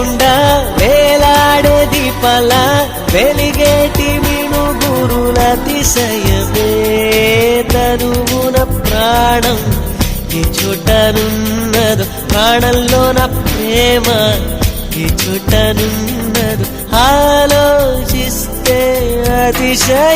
గుండా వేలాడే దీపాల వెలిగేటి మినుగురుల అతిశయమే తనువున ప్రాణం ఈ చోటనున్నదు ప్రాణంలో నా ప్రేమ ఈ చోటనున్నదు ఆలోచిస్తే అతిశయ